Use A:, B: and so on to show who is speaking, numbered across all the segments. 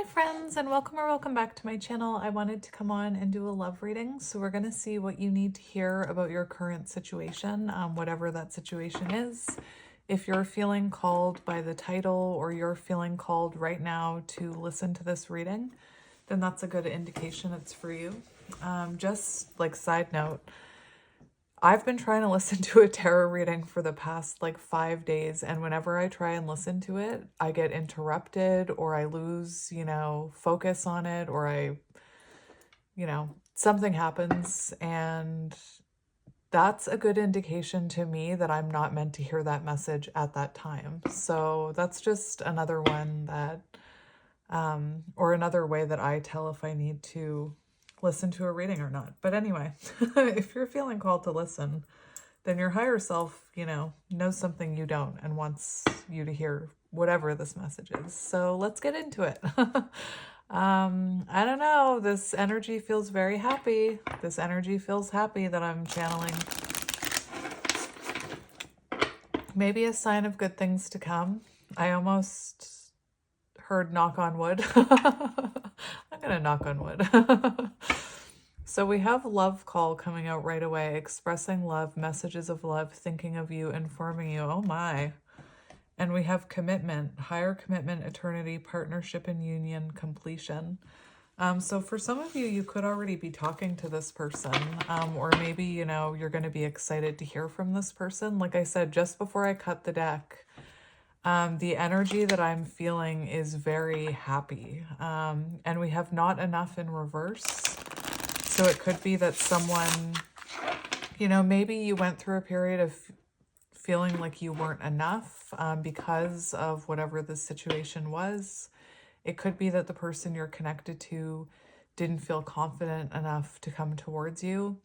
A: friends, and welcome or welcome back to my channel. I wanted to come on and do a love reading. So we're going to see what you need to hear about your current situation, whatever that situation is. If you're feeling called by the title or you're feeling called right now to listen to this reading, then that's a good indication it's for you. Just like side note, I've been trying to listen to a tarot reading for the past like 5 days, and whenever I try and listen to it, I get interrupted or I lose, focus on it, or something happens, and that's a good indication to me that I'm not meant to hear that message at that time. So that's just another one that, or another way that I tell if I need to listen to a reading or not. But anyway, if you're feeling called to listen, then your higher self, knows something you don't and wants you to hear whatever this message is. So let's get into it. I don't know. This energy feels very happy. This energy feels happy that I'm channeling. Maybe a sign of good things to come. I almost heard knock on wood. I'm going to knock on wood. So we have love call coming out right away, expressing love, messages of love, thinking of you, informing you. Oh my. And we have commitment, higher commitment, eternity, partnership and union, completion. So for some of you, you could already be talking to this person, or maybe, you're going to be excited to hear from this person. Like I said, just before I cut the deck, the energy that I'm feeling is very happy. And we have not enough in reverse. So it could be that someone, maybe you went through a period of feeling like you weren't enough because of whatever the situation was. It could be that the person you're connected to didn't feel confident enough to come towards you.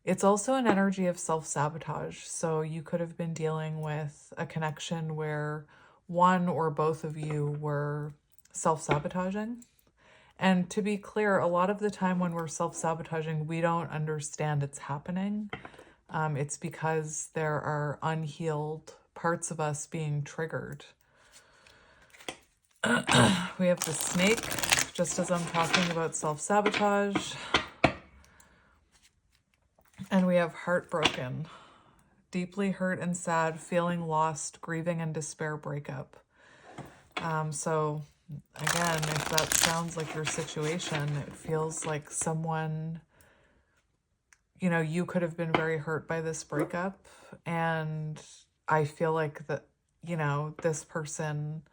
A: It's also an energy of self-sabotage. So you could have been dealing with a connection where one or both of you were self-sabotaging. And to be clear, a lot of the time when we're self-sabotaging, we don't understand it's happening. It's because there are unhealed parts of us being triggered. We have the snake, just as I'm talking about self-sabotage. And we have heartbroken, deeply hurt and sad, feeling lost, grieving and despair, breakup. So again, if that sounds like your situation, it feels like someone, you could have been very hurt by this breakup. And I feel like that, this person,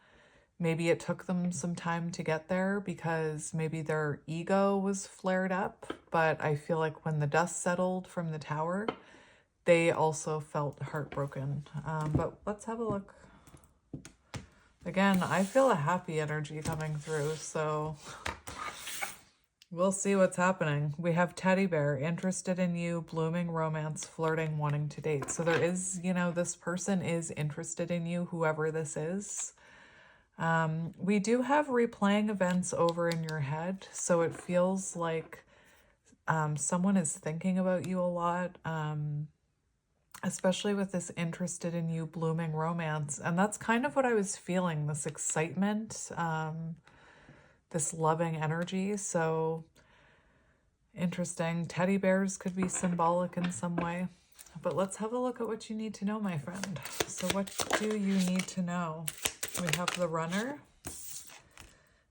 A: maybe it took them some time to get there because maybe their ego was flared up. But I feel like when the dust settled from the tower, they also felt heartbroken. But let's have a look. Again, I feel a happy energy coming through, so we'll see what's happening. We have teddy bear, interested in you, blooming romance, flirting, wanting to date. So there is, this person is interested in you, whoever this is. We do have replaying events over in your head, so it feels like someone is thinking about you a lot. Especially with this interested in you, blooming romance. And that's kind of what I was feeling, this excitement, this loving energy. So interesting. Teddy bears could be symbolic in some way. But let's have a look at what you need to know, my friend. So what do you need to know? We have the runner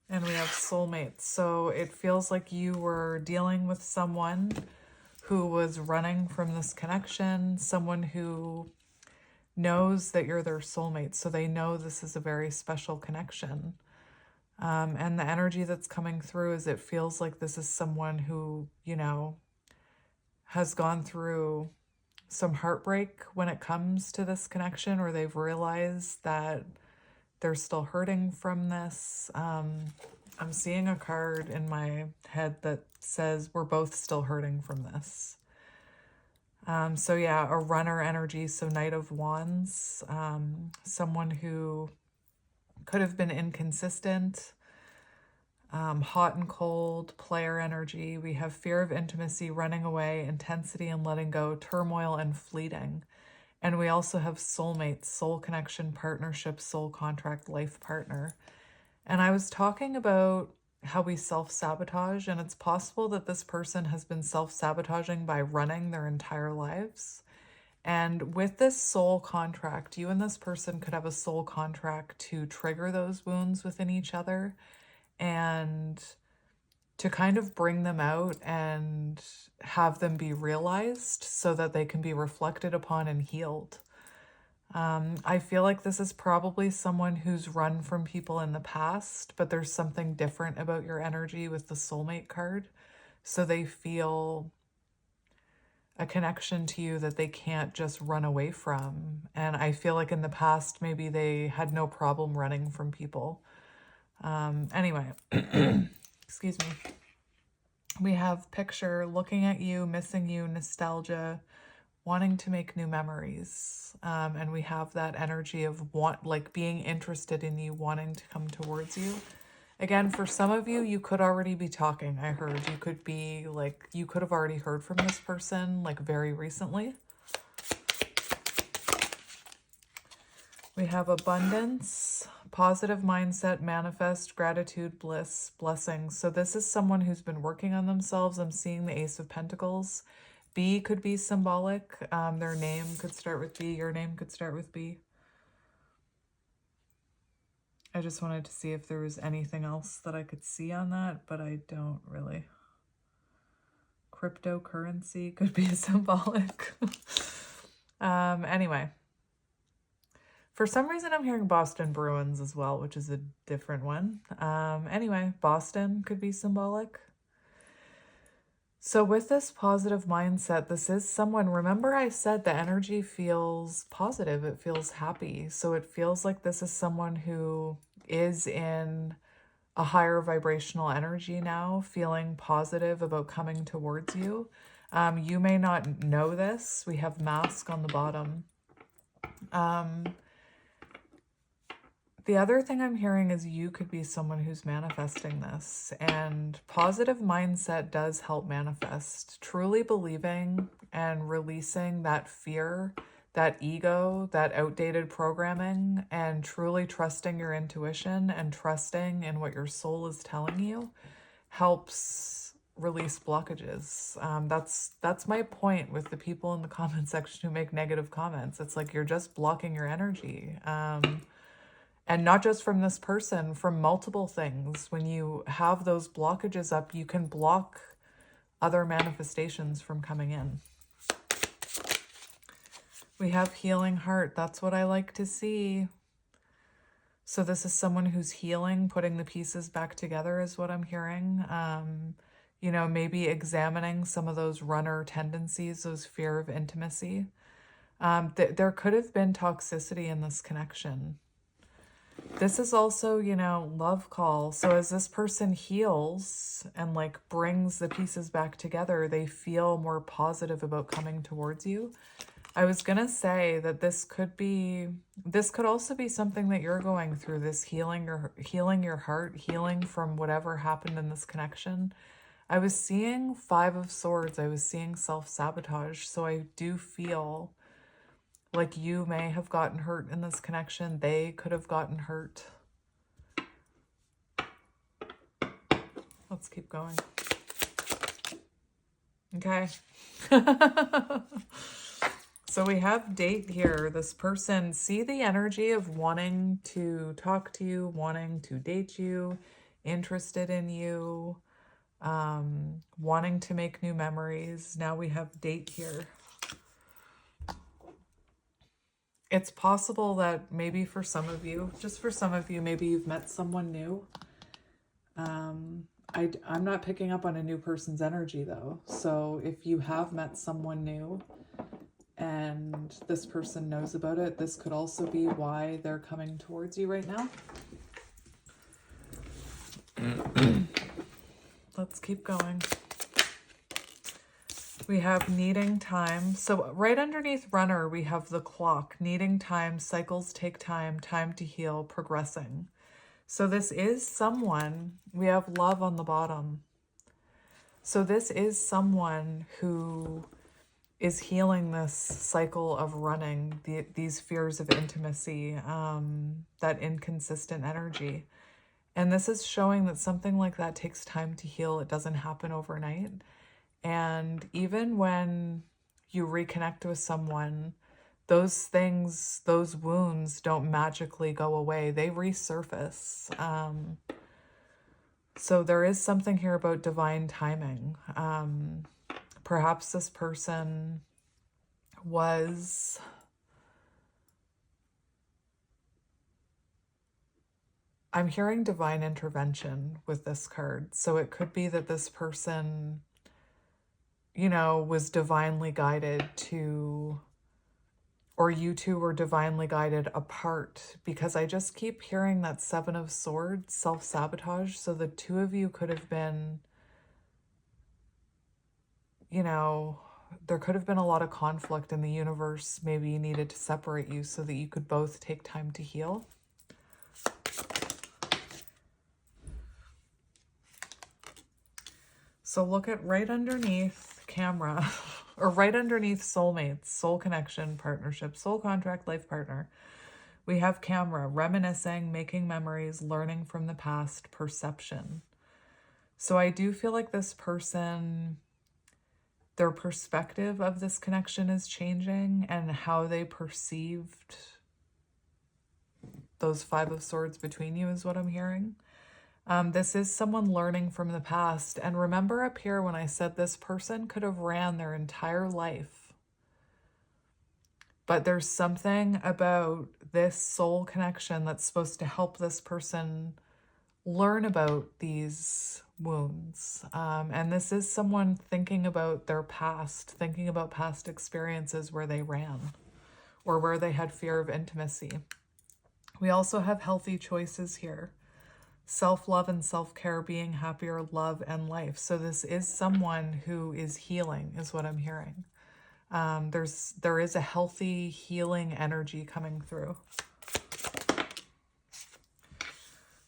A: and we have soulmates. So it feels like you were dealing with someone who was running from this connection, someone who knows that you're their soulmate, so they know this is a very special connection. And the energy that's coming through is it feels like this is someone who, has gone through some heartbreak when it comes to this connection, or they've realized that they're still hurting from this. I'm seeing a card in my head that says we're both still hurting from this. So yeah, a runner energy, so Knight of Wands, someone who could have been inconsistent, hot and cold, player energy. We have fear of intimacy, running away, intensity and letting go, turmoil and fleeting. And we also have soulmates, soul connection, partnership, soul contract, life partner. And I was talking about how we self-sabotage, and it's possible that this person has been self-sabotaging by running their entire lives. And with this soul contract, you and this person could have a soul contract to trigger those wounds within each other and to kind of bring them out and have them be realized so that they can be reflected upon and healed. I feel like this is probably someone who's run from people in the past, but there's something different about your energy with the soulmate card. So they feel a connection to you that they can't just run away from. And I feel like in the past, maybe they had no problem running from people. Anyway, excuse me. We have picture, looking at you, missing you, nostalgia, wanting to make new memories. And we have that energy of like being interested in you, wanting to come towards you. Again, for some of you, you could already be talking. I heard you could be like, you could have already heard from this person like very recently. We have abundance, positive mindset, manifest, gratitude, bliss, blessings. So this is someone who's been working on themselves. I'm seeing the Ace of Pentacles. B could be symbolic. Their name could start with B. Your name could start with B. I just wanted to see if there was anything else that I could see on that, but I don't really. Cryptocurrency could be symbolic. Anyway. For some reason, I'm hearing Boston Bruins as well, which is a different one. Anyway, Boston could be symbolic. So with this positive mindset, this is someone, remember I said the energy feels positive, it feels happy. So it feels like this is someone who is in a higher vibrational energy now, feeling positive about coming towards you. You may not know this. We have mask on the bottom. The other thing I'm hearing is you could be someone who's manifesting this, and positive mindset does help manifest. Truly believing and releasing that fear, that ego, that outdated programming, and truly trusting your intuition and trusting in what your soul is telling you helps release blockages. That's my point with the people in the comment section who make negative comments. It's like you're just blocking your energy. And not just from this person, from multiple things. When you have those blockages up, you can block other manifestations from coming in. We have healing heart. That's what I like to see. So this is someone who's healing, putting the pieces back together is what I'm hearing. You know, maybe examining some of those runner tendencies, those fear of intimacy. There could have been toxicity in this connection. This is also, you know, love call. So as this person heals and like brings the pieces back together, they feel more positive about coming towards you. I was going to say that this could also be something that you're going through, this healing your heart, healing from whatever happened in this connection. I was seeing 5 of Swords. I was seeing self-sabotage. So I do feel like you may have gotten hurt in this connection. They could have gotten hurt. Let's keep going. Okay. So we have date here. This person, see the energy of wanting to talk to you, wanting to date you, interested in you, wanting to make new memories. Now we have date here. It's possible that maybe for some of you, just for some of you, maybe you've met someone new. I'm not picking up on a new person's energy though. So if you have met someone new and this person knows about it, this could also be why they're coming towards you right now. Let's keep going. We have needing time. So right underneath runner, we have the clock. Needing time, cycles take time, time to heal, progressing. So this is someone, we have love on the bottom. So this is someone who is healing this cycle of running, these fears of intimacy, that inconsistent energy. And this is showing that something like that takes time to heal. It doesn't happen overnight. And even when you reconnect with someone, those things, those wounds don't magically go away. They resurface. So there is something here about divine timing. Perhaps this person was... I'm hearing divine intervention with this card. So it could be that this person, you know, was divinely guided to, or you two were divinely guided apart, because I just keep hearing that Seven of Swords, self-sabotage. So the two of you could have been, you know, there could have been a lot of conflict in the universe. Maybe you needed to separate you so that you could both take time to heal. So look at right underneath camera, or right underneath soulmates, soul connection, partnership, soul contract, life partner. We have camera, reminiscing, making memories, learning from the past, perception. So I do feel like this person, their perspective of this connection is changing, and how they perceived those Five of Swords between you is what I'm hearing. This is someone learning from the past. And remember up here when I said this person could have ran their entire life. But there's something about this soul connection that's supposed to help this person learn about these wounds. And this is someone thinking about their past, thinking about past experiences where they ran or where they had fear of intimacy. We also have healthy choices here. Self-love and self-care, being happier, love, and life. So this is someone who is healing, is what I'm hearing. There is a healthy healing energy coming through.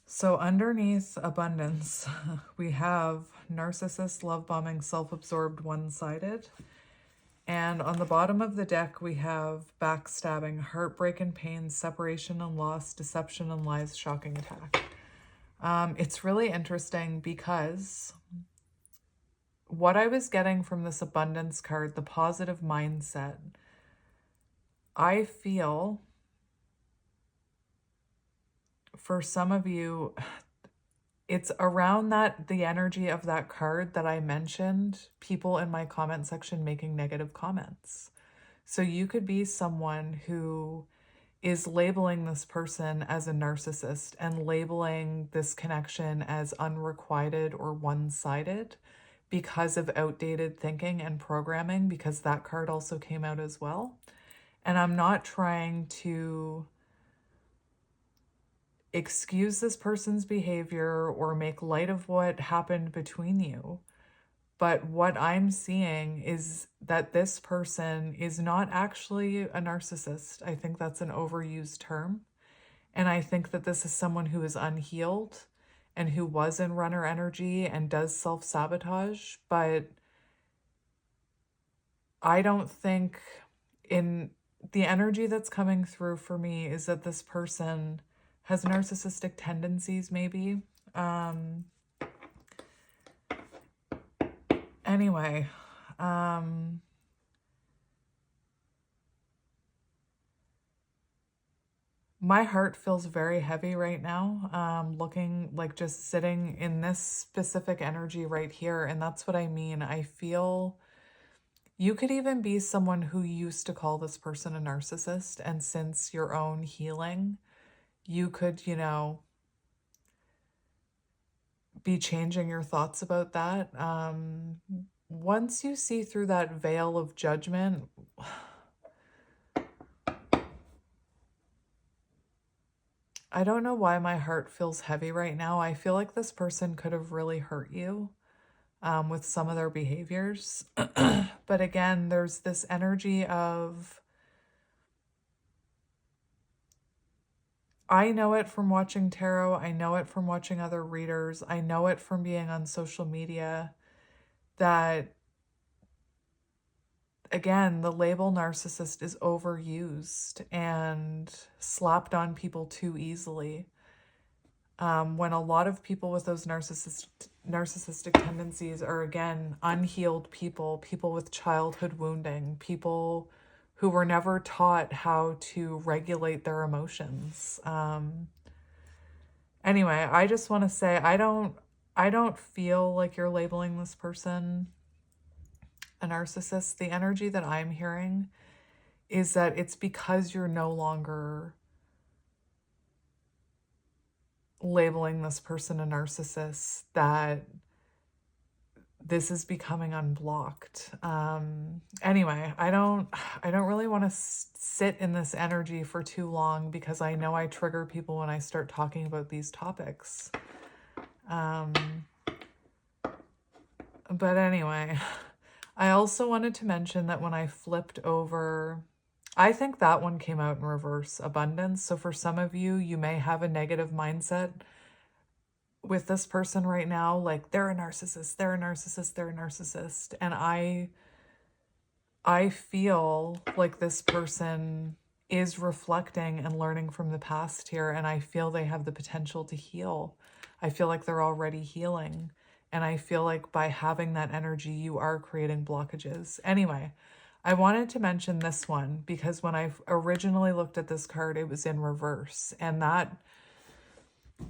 A: So underneath abundance, we have narcissist, love bombing, self-absorbed, one-sided. And on the bottom of the deck, we have backstabbing, heartbreak and pain, separation and loss, deception and lies, shocking attack. It's really interesting because what I was getting from this abundance card, the positive mindset, I feel for some of you, it's around that, the energy of that card that I mentioned, people in my comment section making negative comments. So you could be someone who is labeling this person as a narcissist and labeling this connection as unrequited or one-sided because of outdated thinking and programming, because that card also came out as well. And I'm not trying to excuse this person's behavior or make light of what happened between you. But what I'm seeing is that this person is not actually a narcissist. I think that's an overused term. And I think that this is someone who is unhealed and who was in runner energy and does self-sabotage. But I don't think, in the energy that's coming through for me, is that this person has narcissistic tendencies, maybe. Anyway, my heart feels very heavy right now, looking like just sitting in this specific energy right here. And that's what I mean. I feel you could even be someone who used to call this person a narcissist. And since your own healing, you could, you know, be changing your thoughts about that. Once you see through that veil of judgment, I don't know why my heart feels heavy right now. I feel like this person could have really hurt you with some of their behaviors. But again, there's this energy of, I know it from watching tarot. I know it from watching other readers. I know it from being on social media that, again, the label narcissist is overused and slapped on people too easily. when a lot of people with those narcissistic tendencies are, again, unhealed people, people with childhood wounding, people who were never taught how to regulate their emotions. Anyway, I just want to say I don't feel like you're labeling this person a narcissist. The energy that I'm hearing is that it's because you're no longer labeling this person a narcissist that this is becoming unblocked. Anyway, I don't really want to sit in this energy for too long because I know I trigger people when I start talking about these topics. But anyway, I also wanted to mention that when I flipped over, I think that one came out in reverse, abundance. So for some of you, you may have a negative mindset with this person right now, like they're a narcissist, they're a narcissist, they're a narcissist. And I feel like this person is reflecting and learning from the past here, and I feel they have the potential to heal. I feel like they're already healing, and I feel like by having that energy, you are creating blockages. Anyway, I wanted to mention this one because when I originally looked at this card, it was in reverse, and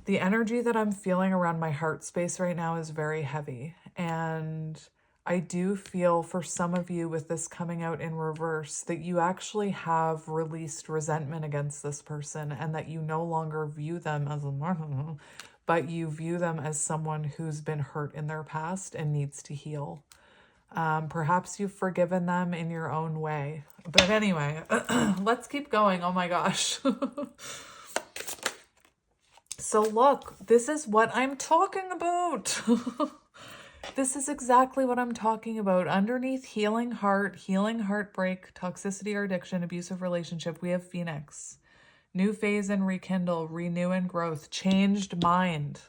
A: the energy that I'm feeling around my heart space right now is very heavy. And I do feel for some of you with this coming out in reverse that you actually have released resentment against this person and that you no longer view them as a narcissist, but you view them as someone who's been hurt in their past and needs to heal. Perhaps you've forgiven them in your own way. But anyway, let's keep going. Oh my gosh. So look, this is what I'm talking about. This is exactly what I'm talking about. Underneath healing heart, healing heartbreak, toxicity or addiction, abusive relationship, we have Phoenix. New phase and rekindle, renew and growth, changed mind.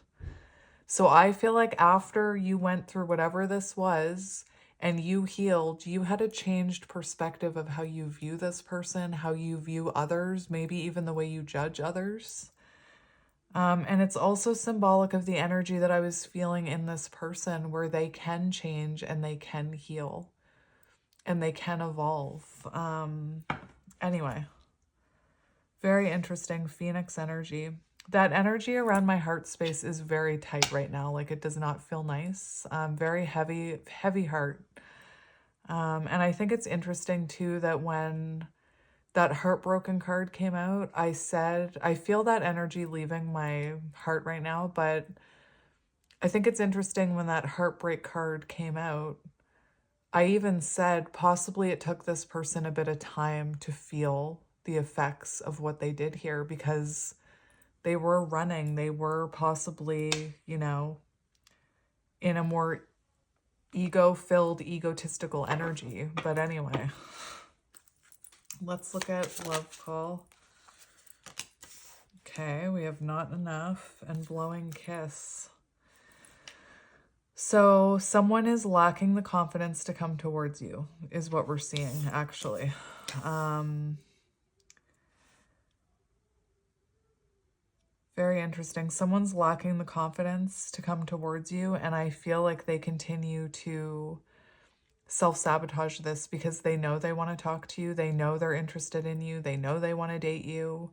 A: So I feel like after you went through whatever this was and you healed, you had a changed perspective of how you view this person, how you view others, maybe even the way you judge others. And it's also symbolic of the energy that I was feeling in this person where they can change and they can heal and they can evolve. Anyway, very interesting Phoenix energy. That energy around my heart space is very tight right now. Like it does not feel nice. Very heavy, heavy heart. And I think it's interesting too that when that heartbroken card came out, I said, I feel that energy leaving my heart right now, but I think it's interesting when that heartbreak card came out, I even said possibly it took this person a bit of time to feel the effects of what they did here because they were running, they were possibly, in a more ego-filled, egotistical energy. But anyway, let's look at love call. Okay, we have not enough and blowing kiss. So someone is lacking the confidence to come towards you is what we're seeing, actually. Very interesting. Someone's lacking the confidence to come towards you, and I feel like they continue to self-sabotage this because they know they want to talk to you, they know they're interested in you, they know they want to date you,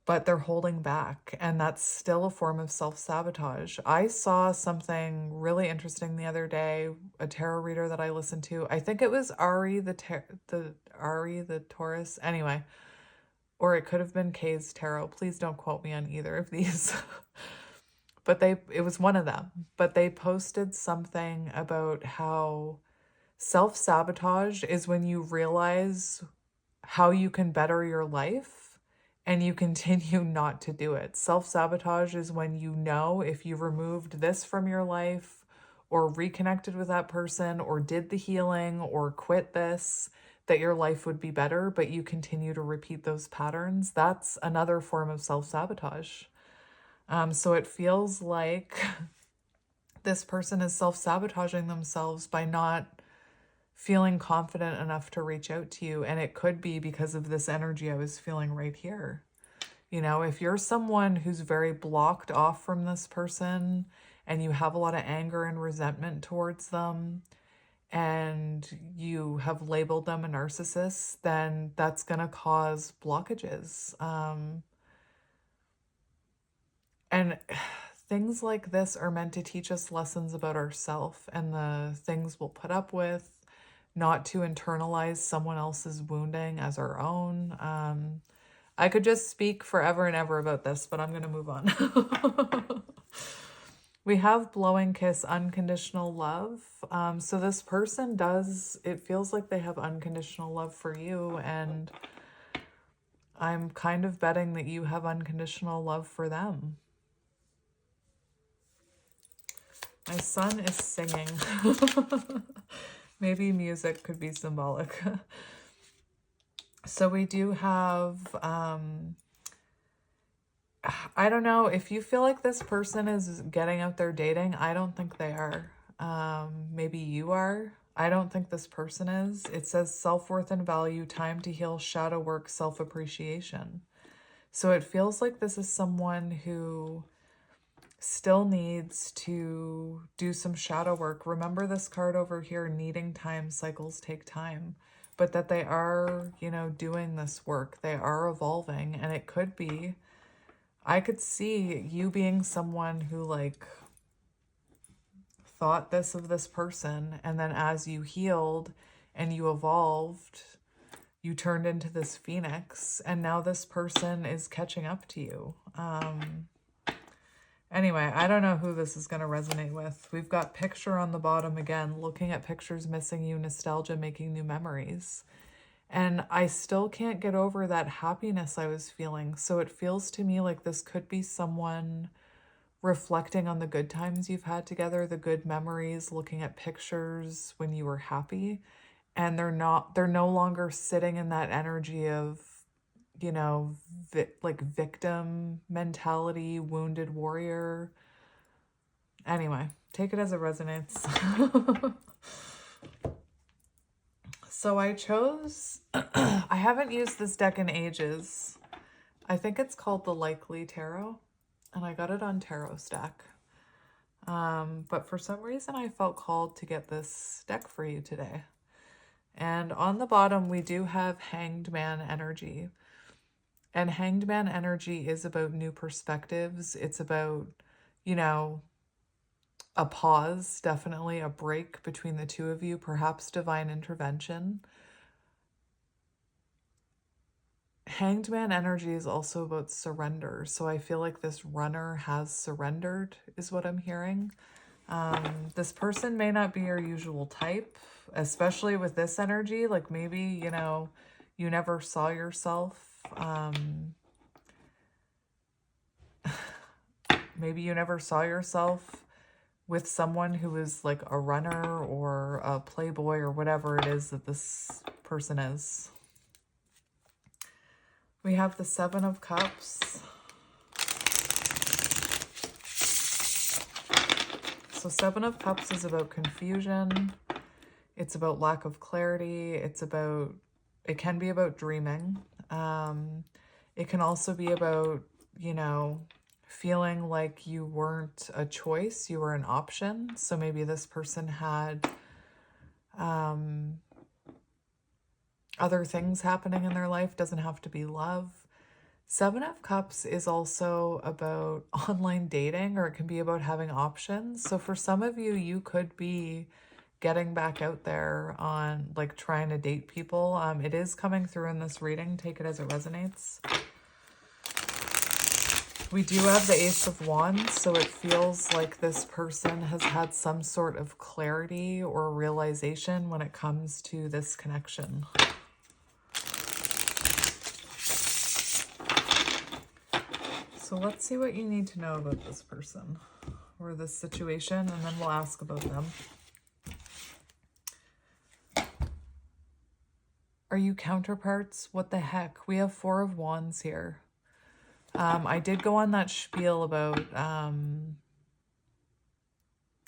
A: but they're holding back, and that's still a form of self-sabotage. I saw something really interesting the other day, a tarot reader that I listened to. I think it was Ari the Taurus. Anyway, or it could have been Kay's tarot. Please don't quote me on either of these. But it was one of them. But they posted something about how self-sabotage is when you realize how you can better your life and you continue not to do it. Self-sabotage is when you know if you removed this from your life or reconnected with that person or did the healing or quit this, that your life would be better, but you continue to repeat those patterns. That's another form of self-sabotage. So it feels like this person is self-sabotaging themselves by not feeling confident enough to reach out to you. And it could be because of this energy I was feeling right here. You know, if you're someone who's very blocked off from this person and you have a lot of anger and resentment towards them, and you have labeled them a narcissist, then that's going to cause blockages. And things like this are meant to teach us lessons about ourselves and the things we'll put up with, not to internalize someone else's wounding as our own. I could just speak forever and ever about this, but I'm going to move on. We have blowing kiss, unconditional love. So this person does, it feels like they have unconditional love for you, and I'm kind of betting that you have unconditional love for them. My son is singing. Maybe music could be symbolic. So we do have, I don't know, if you feel like this person is getting out there dating, I don't think they are. Maybe you are. I don't think this person is. It says self-worth and value, time to heal, shadow work, self-appreciation. So it feels like this is someone who still needs to do some shadow work. Remember this card over here, needing time, cycles take time. But that they are, you know, doing this work. They are evolving. And it could be, I could see you being someone who like thought this of this person, and then as you healed and you evolved, you turned into this phoenix, and now this person is catching up to you. Anyway, I don't know who this is going to resonate with. We've got picture on the bottom again, looking at pictures, missing you, nostalgia, making new memories. And I still can't get over that happiness I was feeling. So it feels to me like this could be someone reflecting on the good times you've had together, the good memories, looking at pictures when you were happy. And they're no longer sitting in that energy of, you know, like victim mentality, wounded warrior. Anyway, take it as it resonates. So I chose, I haven't used this deck in ages. I think it's called the Likely Tarot, and I got it on Tarot Stack. But for some reason I felt called to get this deck for you today. And on the bottom, we do have Hanged Man energy. And Hanged Man energy is about new perspectives. It's about, you know, a pause, definitely a break between the two of you, perhaps divine intervention. Hanged Man energy is also about surrender. So I feel like this runner has surrendered, is what I'm hearing. This person may not be your usual type, especially with this energy. Like maybe, you know, you never saw yourself. Maybe you never saw yourself with someone who is like a runner or a playboy or whatever it is that this person is. We have the Seven of Cups. So Seven of Cups is about confusion. It's about lack of clarity. It can be about dreaming. It can also be about, you know, feeling like you weren't a choice, you were an option. So maybe this person had other things happening in their life. Doesn't have to be love. Seven of Cups is also about online dating, or it can be about having options. So for some of you, you could be getting back out there on like trying to date people. It is coming through in this reading. Take it as it resonates. We do have the Ace of Wands, so it feels like this person has had some sort of clarity or realization when it comes to this connection. So let's see what you need to know about this person or this situation, and then we'll ask about them. Are you counterparts? What the heck? We have Four of Wands here. I did go on that spiel about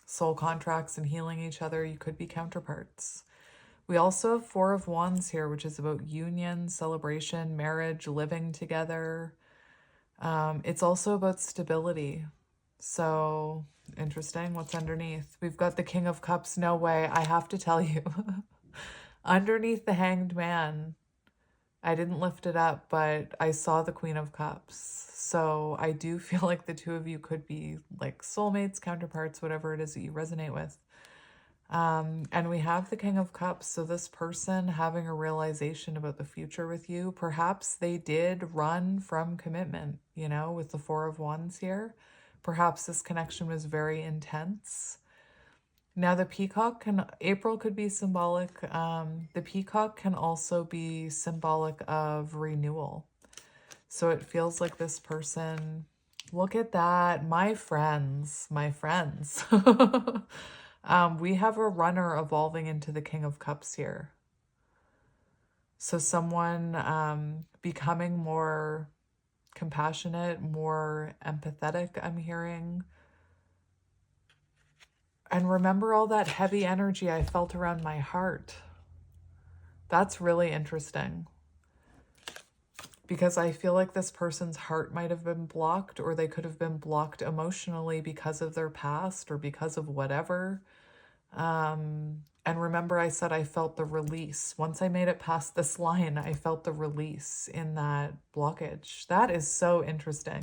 A: soul contracts and healing each other. You could be counterparts. We also have Four of Wands here, which is about union, celebration, marriage, living together. It's also about stability. So interesting. What's underneath? We've got the King of Cups. No way. I have to tell you. Underneath the Hanged Man, I didn't lift it up, but I saw the Queen of Cups. So I do feel like the two of you could be like soulmates, counterparts, whatever it is that you resonate with. And we have the King of Cups. So this person having a realization about the future with you, perhaps they did run from commitment, you know, with the Four of Wands here. Perhaps this connection was very intense. Now the peacock can, April could be symbolic. The peacock can also be symbolic of renewal. So it feels like this person, look at that, my friends, my friends. We have a runner evolving into the King of Cups here. So someone becoming more compassionate, more empathetic, I'm hearing. And remember all that heavy energy I felt around my heart. That's really interesting. Because I feel like this person's heart might have been blocked, or they could have been blocked emotionally because of their past or because of whatever. And remember I said I felt the release. Once I made it past this line, I felt the release in that blockage. That is so interesting.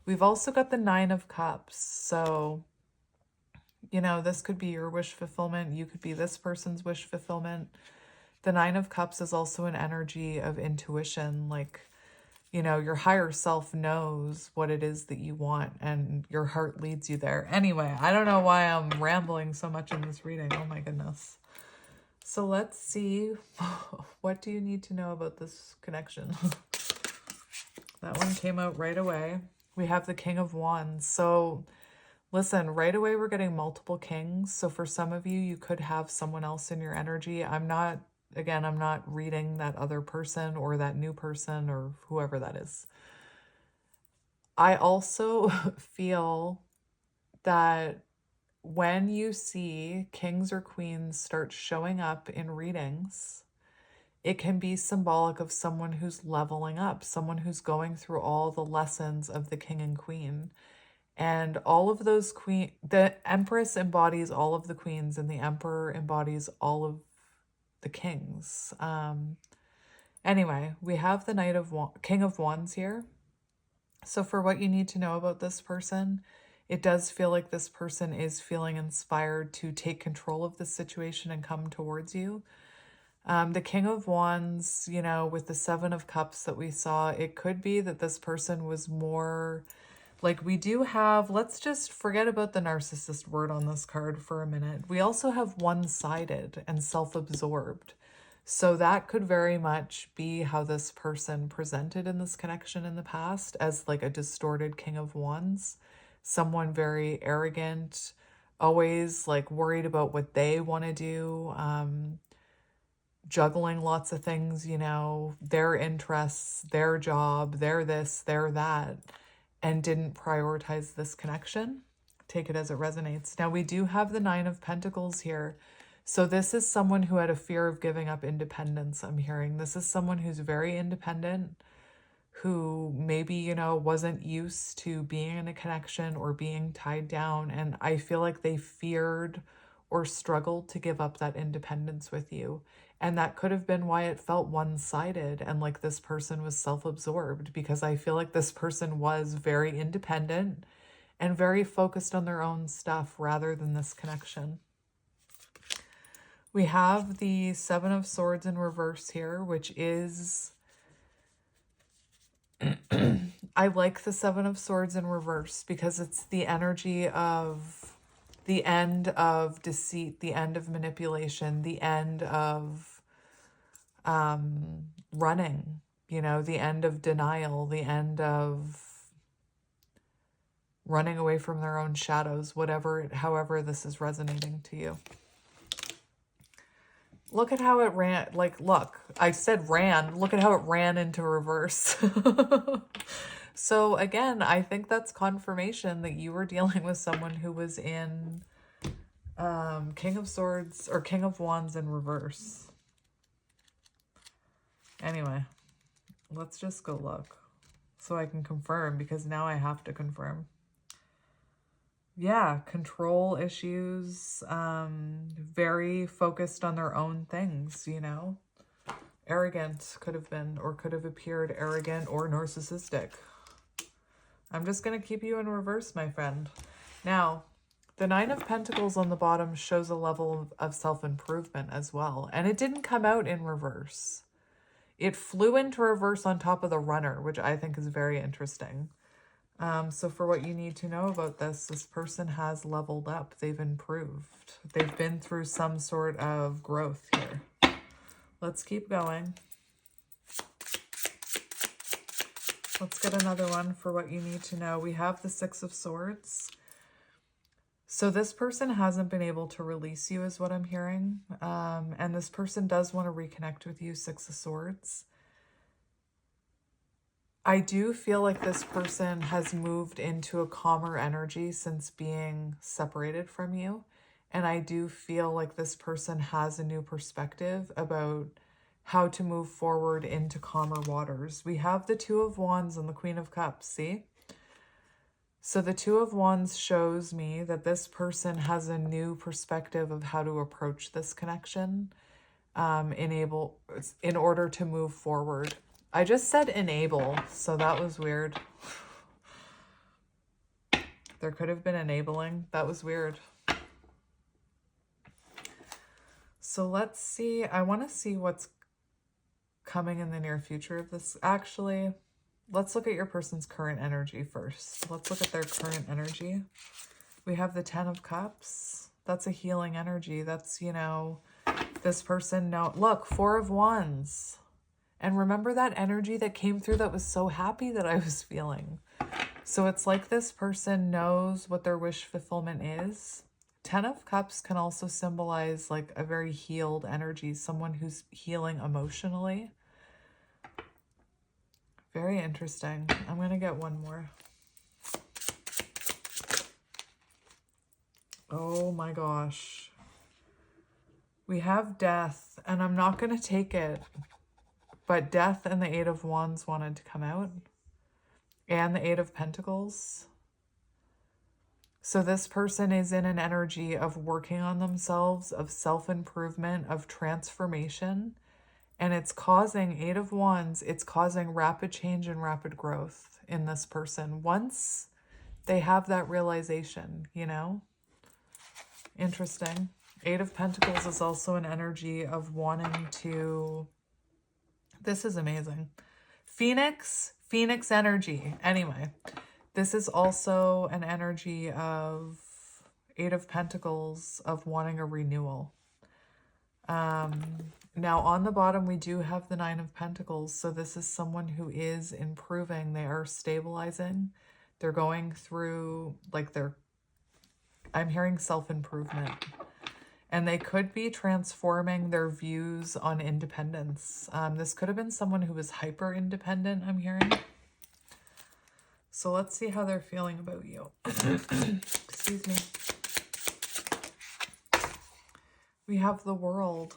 A: We've also got the Nine of Cups. So, you know, this could be your wish fulfillment. You could be this person's wish fulfillment. The Nine of Cups is also an energy of intuition. Like, you know, your higher self knows what it is that you want and your heart leads you there. Anyway, I don't know why I'm rambling so much in this reading. Oh my goodness. So let's see. What do you need to know about this connection? That one came out right away. We have the King of Wands. So listen, right away we're getting multiple kings. So for some of you, you could have someone else in your energy. I'm not reading that other person or that new person or whoever that is. I also feel that when you see kings or queens start showing up in readings, it can be symbolic of someone who's leveling up, someone who's going through all the lessons of the king and queen. And all of those the Empress embodies all of the queens and the Emperor embodies all of the kings. Anyway, we have the King of Wands here. So for what you need to know about this person, it does feel like this person is feeling inspired to take control of the situation and come towards you. The King of Wands, you know, with the Seven of Cups that we saw, it could be that this person was more like, we do have, let's just forget about the narcissist word on this card for a minute. We also have one-sided and self-absorbed. So that could very much be how this person presented in this connection in the past, as like a distorted King of Wands. Someone very arrogant, always like worried about what they want to do, juggling lots of things, you know, their interests, their job, their this, their that, and didn't prioritize this connection. Take it as it resonates. Now we do have the Nine of Pentacles here. So this is someone who had a fear of giving up independence, I'm hearing. This is someone who's very independent, who maybe, you know, wasn't used to being in a connection or being tied down. And I feel like they feared or struggled to give up that independence with you. And that could have been why it felt one-sided and like this person was self-absorbed, because I feel like this person was very independent and very focused on their own stuff rather than this connection. We have the Seven of Swords in reverse here, which is, I like the Seven of Swords in reverse because it's the energy of the end of deceit, the end of manipulation, the end of running, you know, the end of denial, the end of running away from their own shadows, however this is resonating to you. Look at how it ran, like, look, I said ran, look at how it ran into reverse. So again, I think that's confirmation that you were dealing with someone who was in King of Swords or King of Wands in reverse. Anyway, let's just go look. so I can confirm, because now I have to confirm. Yeah, control issues, very focused on their own things, you know. Arrogant could have been, or could have appeared arrogant or narcissistic. I'm just going to keep you in reverse, my friend. Now, the Nine of Pentacles on the bottom shows a level of self-improvement as well. And it didn't come out in reverse. It flew into reverse on top of the runner, which I think is very interesting. So for what you need to know about this person has leveled up. They've improved. They've been through some sort of growth here. Let's keep going. Let's get another one for what you need to know. We have the Six of Swords. So this person hasn't been able to release you is what I'm hearing. And this person does want to reconnect with you, Six of Swords. I do feel like this person has moved into a calmer energy since being separated from you. And I do feel like this person has a new perspective about how to move forward into calmer waters. We have the Two of Wands and the Queen of Cups, see? So the Two of Wands shows me that this person has a new perspective of how to approach this connection, in order to move forward. I just said enable, so that was weird. There could have been enabling. That was weird. So let's see. I want to see what's coming in the near future of this. Actually, let's look at your person's current energy first. Let's look at their current energy. We have the Ten of Cups. That's a healing energy. That's, you know, this person. No, look, Four of Wands. And remember that energy that came through that was so happy that I was feeling. So it's like this person knows what their wish fulfillment is. Ten of Cups can also symbolize like a very healed energy, someone who's healing emotionally. Very interesting. I'm going to get one more. Oh my gosh. We have Death, and I'm not going to take it. But Death and the Eight of Wands wanted to come out. And the Eight of Pentacles. So this person is in an energy of working on themselves, of self-improvement, of transformation. And it's causing, Eight of Wands, it's causing rapid change and rapid growth in this person. Once they have that realization, you know? Interesting. Eight of Pentacles is also an energy of wanting to... This is amazing. Phoenix energy. Anyway, this is also an energy of Eight of Pentacles, of wanting a renewal. Now on the bottom, we do have the Nine of Pentacles. So this is someone who is improving. They are stabilizing. They're going through, like, I'm hearing self-improvement. And they could be transforming their views on independence. This could have been someone who was hyper independent, I'm hearing. So let's see how they're feeling about you. Excuse me. We have the World.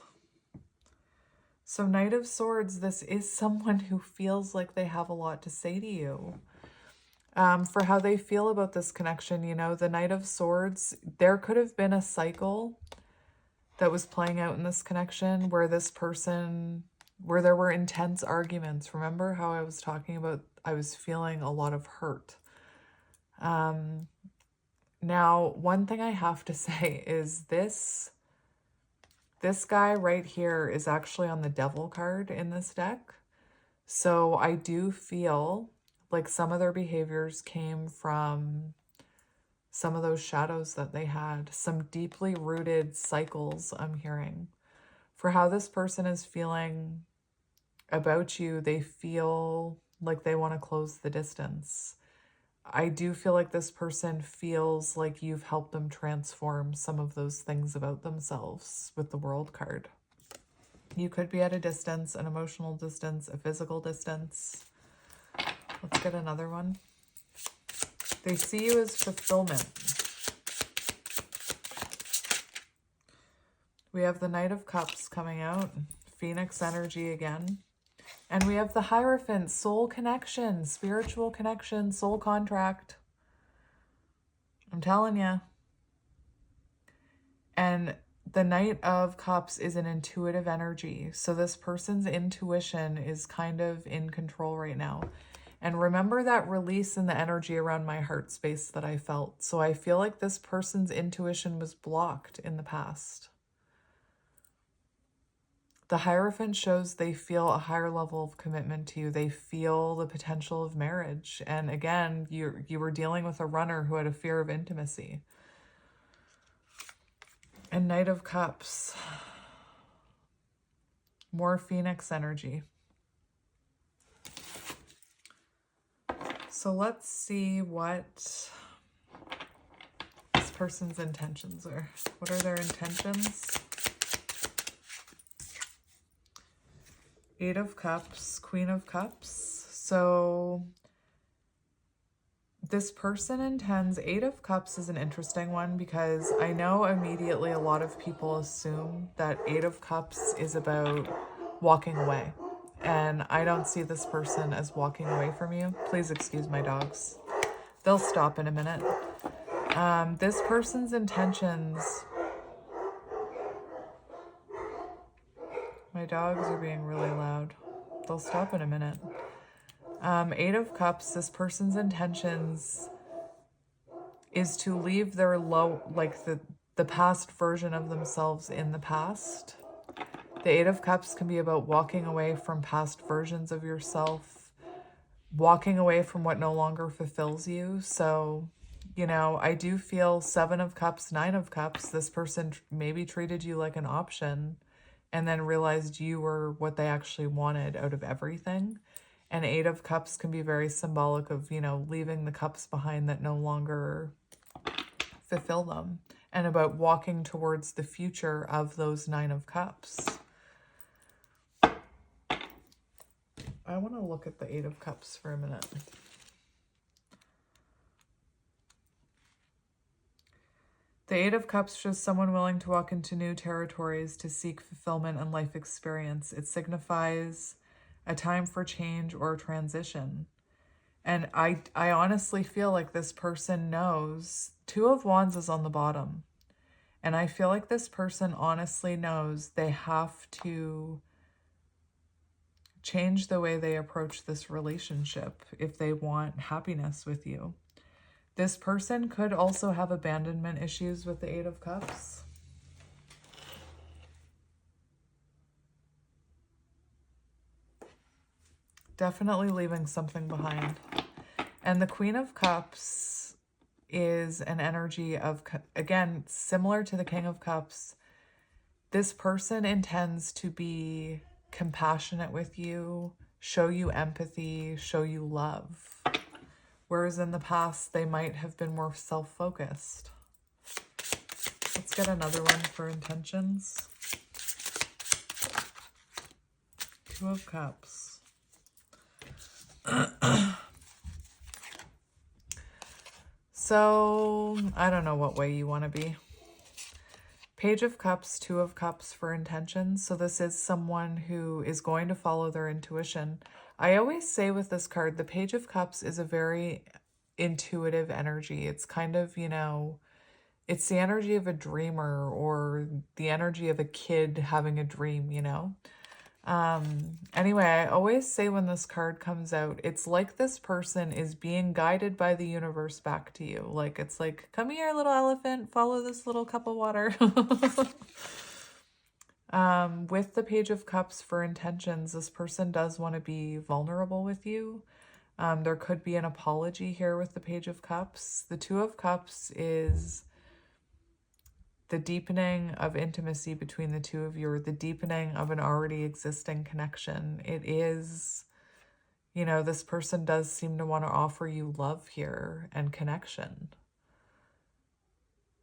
A: So Knight of Swords, this is someone who feels like they have a lot to say to you. For how they feel about this connection, you know, the Knight of Swords, there could have been a cycle that was playing out in this connection where this person, where there were intense arguments. Remember how I was talking about, I was feeling a lot of hurt. Now, one thing I have to say is this guy right here is actually on the Devil card in this deck. So I do feel like some of their behaviors came from some of those shadows that they had, some deeply rooted cycles I'm hearing. For how this person is feeling about you, they feel like they want to close the distance. I do feel like this person feels like you've helped them transform some of those things about themselves with the World card. You could be at a distance, an emotional distance, a physical distance. Let's get another one. They see you as fulfillment. We have the Knight of Cups coming out. Phoenix energy again. And we have the Hierophant, soul connection, spiritual connection, soul contract. I'm telling you. And the Knight of Cups is an intuitive energy. So this person's intuition is kind of in control right now. And remember that release in the energy around my heart space that I felt. So I feel like this person's intuition was blocked in the past. The Hierophant shows they feel a higher level of commitment to you. They feel the potential of marriage. And again, you were dealing with a runner who had a fear of intimacy. And Knight of Cups. More Phoenix energy. So let's see what this person's intentions are. What are their intentions? Eight of Cups, Queen of Cups. So this person intends, Eight of Cups is an interesting one because I know immediately a lot of people assume that Eight of Cups is about walking away. And I don't see this person as walking away from you. Please excuse my dogs. They'll stop in a minute. This person's intentions... My dogs are being really loud. They'll stop in a minute. Eight of Cups, this person's intentions is to leave their the past version of themselves in the past. The Eight of Cups can be about walking away from past versions of yourself, walking away from what no longer fulfills you. So, you know, I do feel Seven of Cups, Nine of Cups, this person maybe treated you like an option and then realized you were what they actually wanted out of everything. And Eight of Cups can be very symbolic of, you know, leaving the cups behind that no longer fulfill them, and about walking towards the future of those Nine of Cups. I want to look at the Eight of Cups for a minute. The Eight of Cups shows someone willing to walk into new territories to seek fulfillment and life experience. It signifies a time for change or transition. And I honestly feel like this person knows. Two of Wands is on the bottom. And I feel like this person honestly knows they have to change the way they approach this relationship if they want happiness with you. This person could also have abandonment issues with the Eight of Cups. Definitely leaving something behind. And the Queen of Cups is an energy of, again, similar to the King of Cups. This person intends to be compassionate with you, show you empathy, show you love. Whereas in the past, they might have been more self-focused. Let's get another one for intentions. Two of Cups. So, I don't know what way you want to be. Page of Cups, Two of Cups for intentions. So this is someone who is going to follow their intuition. I always say with this card, the Page of Cups is a very intuitive energy. It's kind of, you know, it's the energy of a dreamer or the energy of a kid having a dream, you know. Anyway, I always say when this card comes out, it's like this person is being guided by the universe back to you. Like, it's like, come here, little elephant, follow this little cup of water. With the Page of Cups for intentions, this person does want to be vulnerable with you. There could be an apology here with the Page of Cups. The Two of Cups is the deepening of intimacy between the two of you, or the deepening of an already existing connection. It is, you know, this person does seem to want to offer you love here and connection.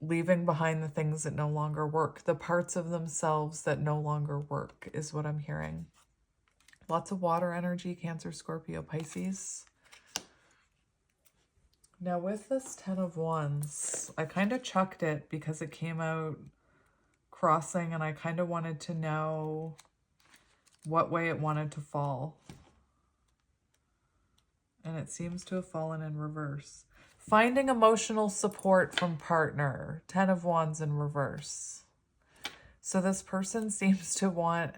A: Leaving behind the things that no longer work, the parts of themselves that no longer work is what I'm hearing. Lots of water energy, Cancer, Scorpio, Pisces. Now with this Ten of Wands, I kind of chucked it because it came out crossing and I kind of wanted to know what way it wanted to fall. And it seems to have fallen in reverse. Finding emotional support from partner. 10 of Wands in reverse. So this person seems to want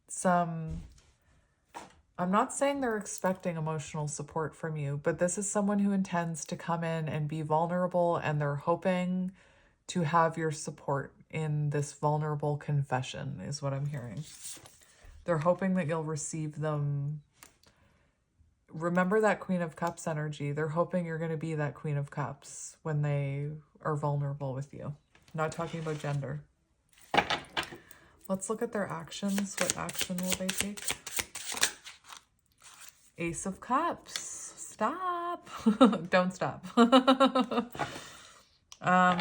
A: some... I'm not saying they're expecting emotional support from you, but this is someone who intends to come in and be vulnerable, and they're hoping to have your support in this vulnerable confession, is what I'm hearing. They're hoping that you'll receive them. Remember that Queen of Cups energy. They're hoping you're going to be that Queen of Cups when they are vulnerable with you. I'm not talking about gender. Let's look at their actions. What action will they take? Ace of Cups. Stop. Don't stop.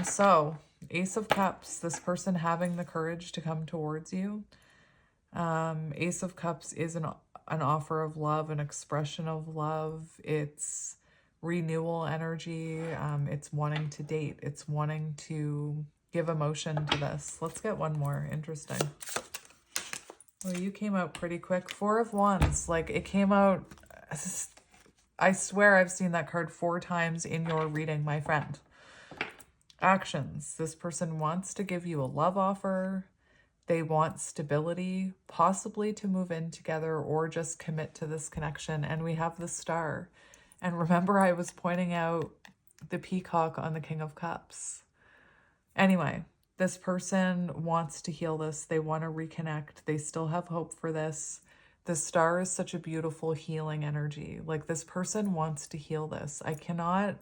A: So, Ace of Cups, this person having the courage to come towards you. Ace of Cups is an offer of love, an expression of love. It's renewal energy. It's wanting to date. It's wanting to give emotion to this. Let's get one more. Interesting. Well, you came out pretty quick. 4 of Wands. Like, it came out... I swear I've seen that card 4 times in your reading, my friend. Actions. This person wants to give you a love offer. They want stability, possibly to move in together or just commit to this connection. And we have the Star. And remember, I was pointing out the Peacock on the King of Cups. Anyway, this person wants to heal this. They want to reconnect. They still have hope for this. The Star is such a beautiful healing energy. Like, this person wants to heal this. I cannot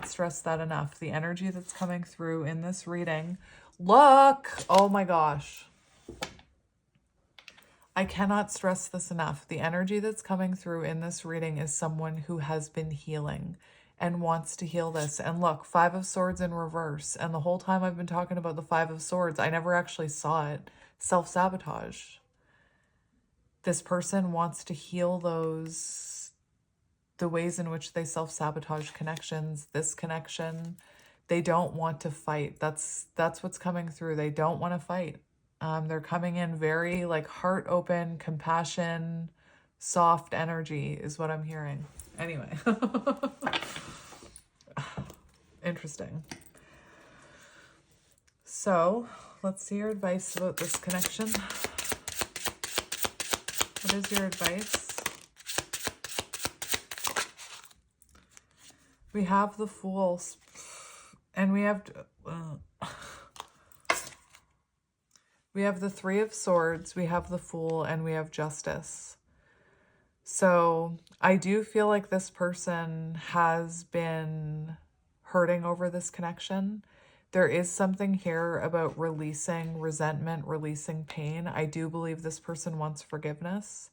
A: stress that enough. The energy that's coming through in this reading. Look! Oh my gosh. I cannot stress this enough. The energy that's coming through in this reading is someone who has been healing and wants to heal this. And look, 5 of Swords in reverse. And the whole time I've been talking about the 5 of Swords, I never actually saw it. Self-sabotage. This person wants to heal the ways in which they self-sabotage connections, this connection. They don't want to fight. That's what's coming through. They don't want to fight. They're coming in very like heart open, compassion, soft energy is what I'm hearing. Anyway. Interesting. So let's see your advice about this connection. What is your advice? We have the Fool, and we have the 3 of Swords, we have the Fool, and we have Justice. So I do feel like this person has been hurting over this connection. There is something here about releasing resentment, releasing pain. I do believe this person wants forgiveness.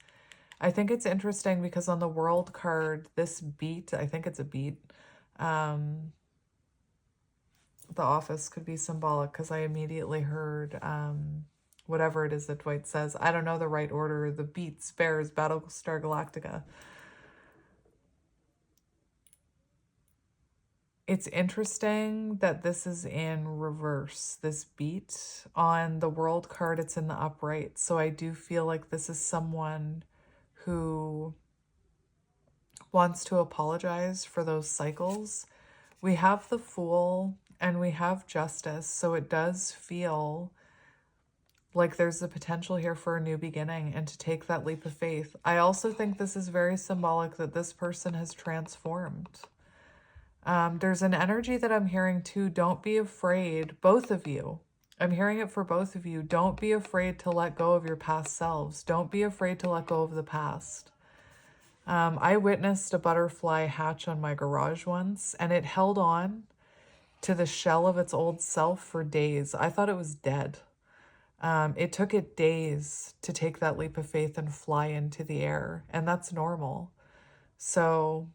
A: I think it's interesting because on the World card, this beat, I think it's a beat. The Office could be symbolic because I immediately heard whatever it is that Dwight says. I don't know the right order. The beats, bears, Battlestar Galactica. It's interesting that this is in reverse, this beat. On the World card, it's in the upright. So I do feel like this is someone who wants to apologize for those cycles. We have the Fool and we have Justice. So it does feel like there's the potential here for a new beginning and to take that leap of faith. I also think this is very symbolic that this person has transformed. There's an energy that I'm hearing too. Don't be afraid, both of you. I'm hearing it for both of you. Don't be afraid to let go of your past selves. Don't be afraid to let go of the past. I witnessed a butterfly hatch on my garage once, and it held on to the shell of its old self for days. I thought it was dead. It took it days to take that leap of faith and fly into the air, and that's normal. So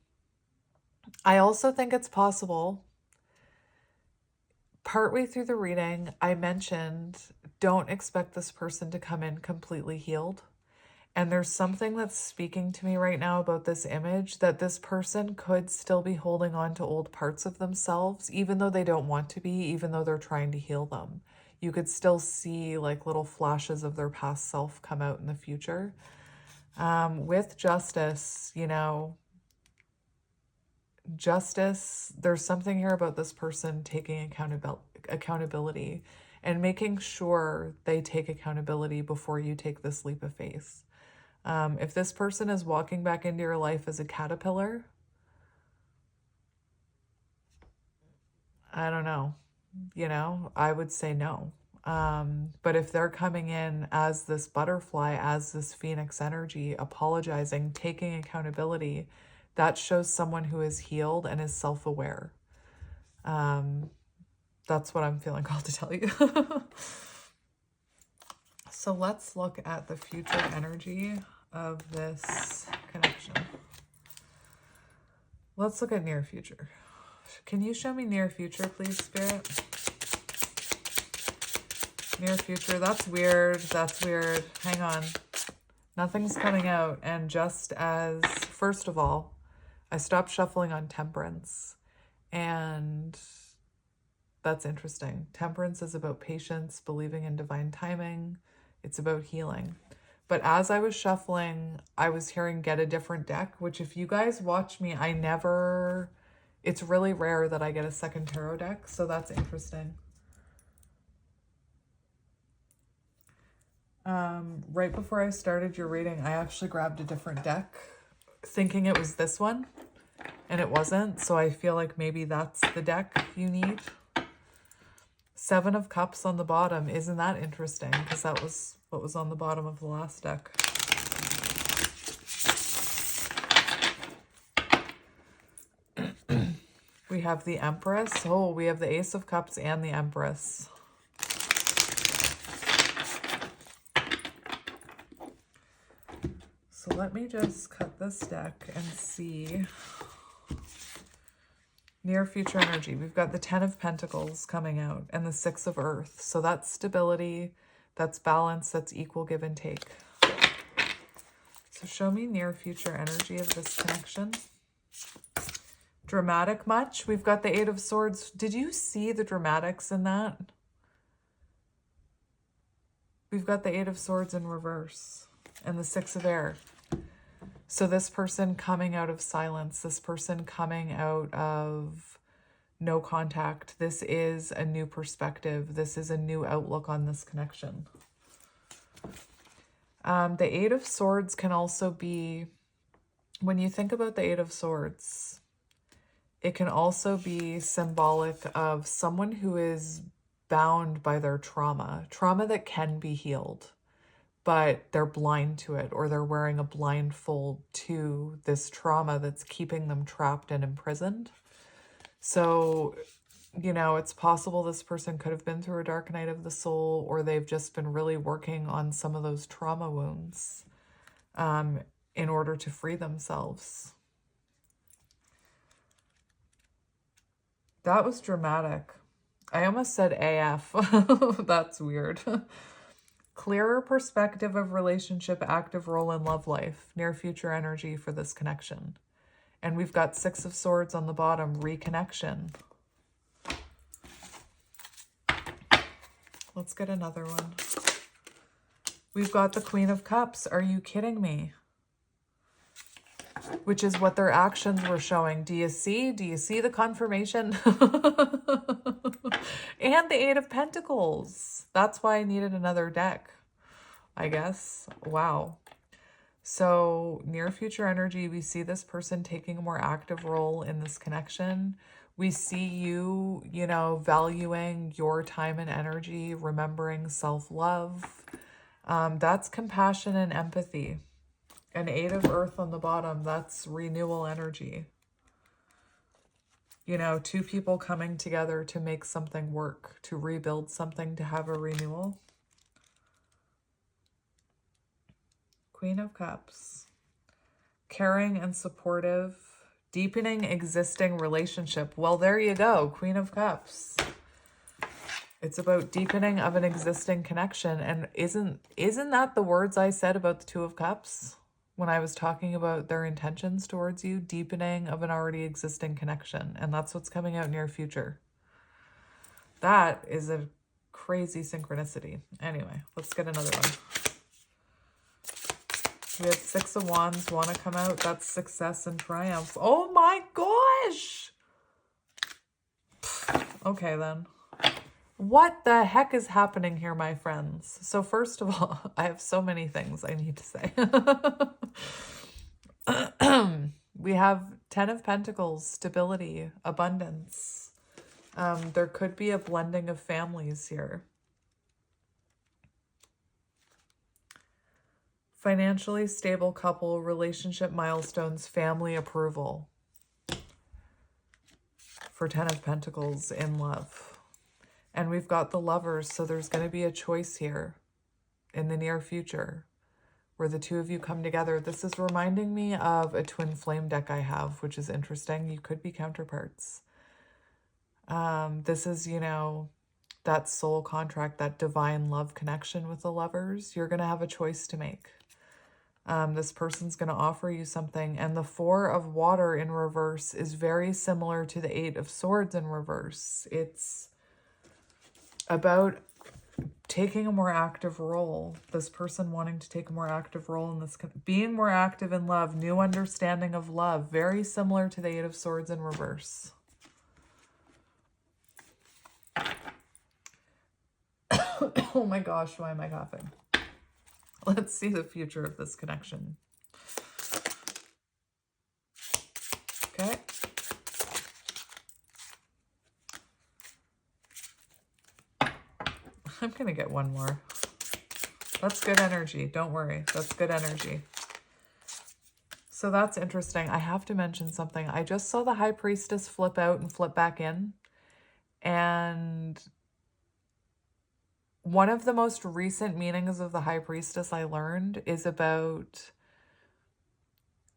A: I also think it's possible. Partway through the reading, I mentioned don't expect this person to come in completely healed. And there's something that's speaking to me right now about this image, that this person could still be holding on to old parts of themselves, even though they don't want to be, even though they're trying to heal them. you could still see like little flashes of their past self come out in the future. With justice, you know, justice, there's something here about this person taking accountability and making sure they take accountability before you take this leap of faith. If this person is walking back into your life as a caterpillar, I don't know, you know, I would say no. But if they're coming in as this butterfly, as this phoenix energy, apologizing, taking accountability, that shows someone who is healed and is self-aware. That's what I'm feeling called to tell you. So let's look at the future energy of this connection. Let's look at near future. Can you show me near future, please, Spirit? Near future. That's weird. That's weird. Hang on. Nothing's coming out. And just as, first of all, I stopped shuffling on temperance. And that's interesting. Temperance is about patience, believing in divine timing. It's about healing. But as I was shuffling, I was hearing get a different deck, which if you guys watch me, it's really rare that I get a second tarot deck. So that's interesting. Right before I started your reading, I actually grabbed a different deck thinking it was this one, and it wasn't. So I feel like maybe that's the deck you need. 7 of Cups on the bottom. Isn't that interesting? Because that was what was on the bottom of the last deck. We have the Empress. Oh, we have the Ace of Cups and the Empress. So let me just cut this deck and see. Near future energy. We've got the 10 of Pentacles coming out and the 6 of Earth. So that's stability, that's balance, that's equal give and take. So show me near future energy of this connection. Dramatic much? We've got the 8 of Swords. Did you see the dramatics in that? We've got the 8 of Swords in reverse and the 6 of Air. So this person coming out of silence, this person coming out of no contact, this is a new perspective. This is a new outlook on this connection. The 8 of Swords can also be, when you think about the 8 of Swords, it can also be symbolic of someone who is bound by their trauma that can be healed, but they're blind to it, or they're wearing a blindfold to this trauma that's keeping them trapped and imprisoned. So, you know, it's possible this person could have been through a dark night of the soul, or they've just been really working on some of those trauma wounds in order to free themselves. That was dramatic. I almost said AF. That's weird. Clearer perspective of relationship, active role in love life, near future energy for this connection. And we've got 6 of Swords on the bottom, reconnection. Let's get another one. We've got the Queen of Cups. Are you kidding me? Which is what their actions were showing. Do you see? Do you see the confirmation? And the 8 of Pentacles. That's why I needed another deck, I guess. Wow. So near future energy, we see this person taking a more active role in this connection. We see you, you know, valuing your time and energy, remembering self-love. That's compassion and empathy. An 8 of Earth on the bottom, that's renewal energy. You know, 2 people coming together to make something work, to rebuild something, to have a renewal. Queen of Cups. Caring and supportive, deepening existing relationship. Well, there you go, Queen of Cups. It's about deepening of an existing connection. And isn't that the words I said about the 2 of Cups when I was talking about their intentions towards you? Deepening of an already existing connection. And that's what's coming out near future. That is a crazy synchronicity. Anyway, let's get another one. We had Six of Wands want to come out. That's success and triumph. Oh my gosh! Okay then. What the heck is happening here, my friends? So first of all, I have so many things I need to say. We have Ten of Pentacles, stability, abundance. There could be a blending of families here. Financially stable couple, relationship milestones, family approval. For Ten of Pentacles in love. And we've got the Lovers, so there's going to be a choice here in the near future where the two of you come together. This is reminding me of a twin flame deck I have, which is interesting. You could be counterparts. This is, you know, that soul contract, that divine love connection with the Lovers. You're going to have a choice to make. This person's going to offer you something. And the Four of Water in reverse is very similar to the Eight of Swords in reverse. It's about taking a more active role. This person wanting to take a more active role in this, being more active in love, new understanding of love, very similar to the Eight of Swords in reverse. Oh my gosh, why am I coughing? Let's see the future of this connection. Okay. I'm going to get one more. That's good energy. Don't worry. That's good energy. So that's interesting. I have to mention something. I just saw the High Priestess flip out and flip back in. And one of the most recent meanings of the High Priestess I learned is about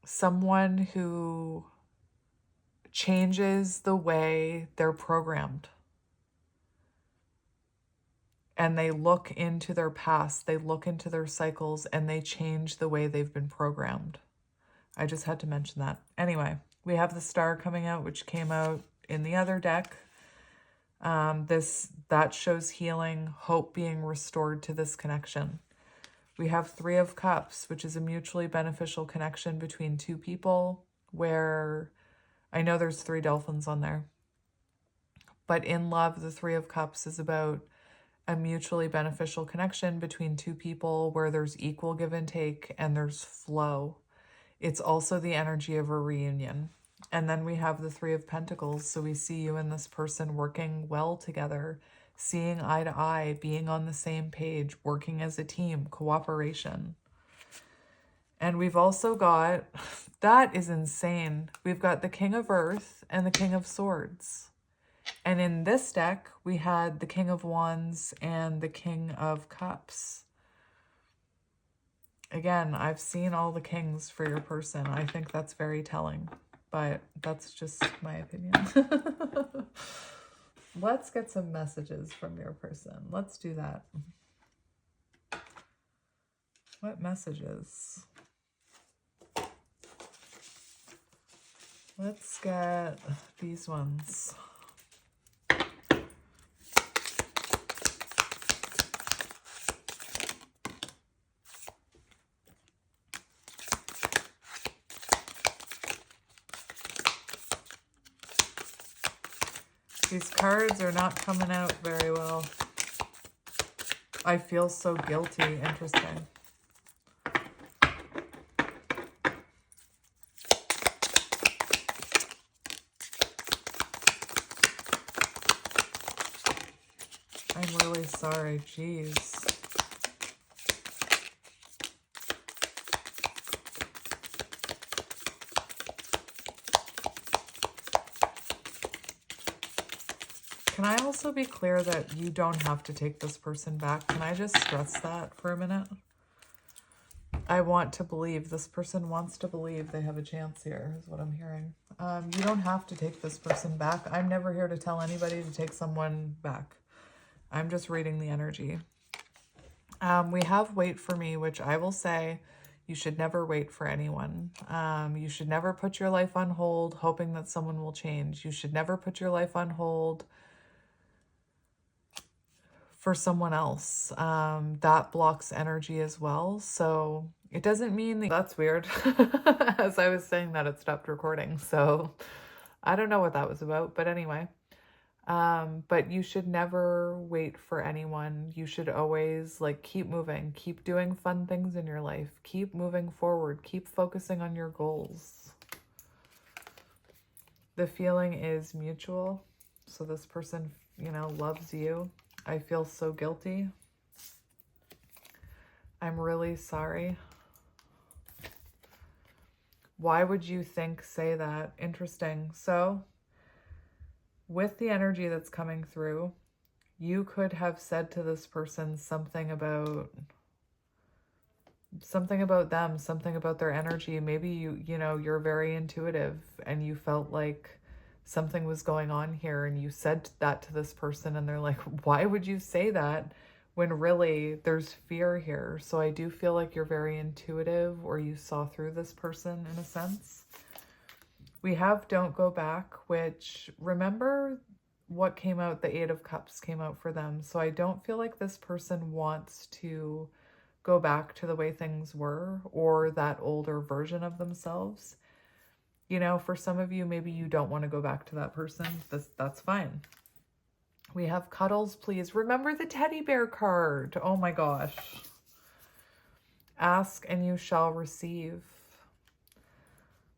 A: someone who changes the way they're programmed. And they look into their past, they look into their cycles, and they change the way they've been programmed. I just had to mention that. Anyway, we have the Star coming out, which came out in the other deck. That shows healing, hope being restored to this connection. We have Three of Cups, which is a mutually beneficial connection between two people, where I know there's 3 dolphins on there. But in love, the Three of Cups is about a mutually beneficial connection between two people where there's equal give and take and there's flow. It's also the energy of a reunion. And then we have the Three of Pentacles. So we see you and this person working well together, seeing eye to eye, being on the same page, working as a team, cooperation. And we've also got, that is insane. We've got the King of Earth and the King of Swords. And in this deck, we had the King of Wands and the King of Cups. Again, I've seen all the kings for your person. I think that's very telling, but that's just my opinion. Let's get some messages from your person. Let's do that. What messages? Let's get these ones. These cards are not coming out very well. I feel so guilty. Interesting. I'm really sorry. Jeez. Can I also be clear that you don't have to take this person back? Can I just stress that for a minute? I want to believe. This person wants to believe they have a chance here, is what I'm hearing. You don't have to take this person back. I'm never here to tell anybody to take someone back. I'm just reading the energy. We have wait for me, which I will say you should never wait for anyone. You should never put your life on hold hoping that someone will change. You should never put your life on hold for someone else. That blocks energy as well. So it doesn't mean that that's weird. As I was saying that, it stopped recording. So I don't know what that was about, but anyway. But you should never wait for anyone. You should always like keep moving, keep doing fun things in your life, keep moving forward, keep focusing on your goals. The feeling is mutual. So this person, you know, loves you. I feel so guilty. I'm really sorry. Why would you say that? Interesting. So with the energy that's coming through, you could have said to this person something about them, something about their energy. Maybe you know, you're very intuitive and you felt like something was going on here and you said that to this person and they're like, why would you say that when really there's fear here? So I do feel like you're very intuitive, or you saw through this person in a sense. We have Don't Go Back, which, remember what came out? The Eight of Cups came out for them. So I don't feel like this person wants to go back to the way things were, or that older version of themselves. You know, for some of you, maybe you don't want to go back to that person. That's fine. We have Cuddles, Please. Remember the teddy bear card. Oh my gosh. Ask and you shall receive.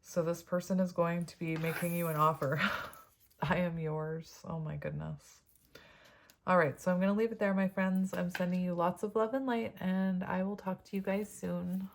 A: So this person is going to be making you an offer. I am yours. Oh my goodness. All right, so I'm going to leave it there, my friends. I'm sending you lots of love and light, and I will talk to you guys soon.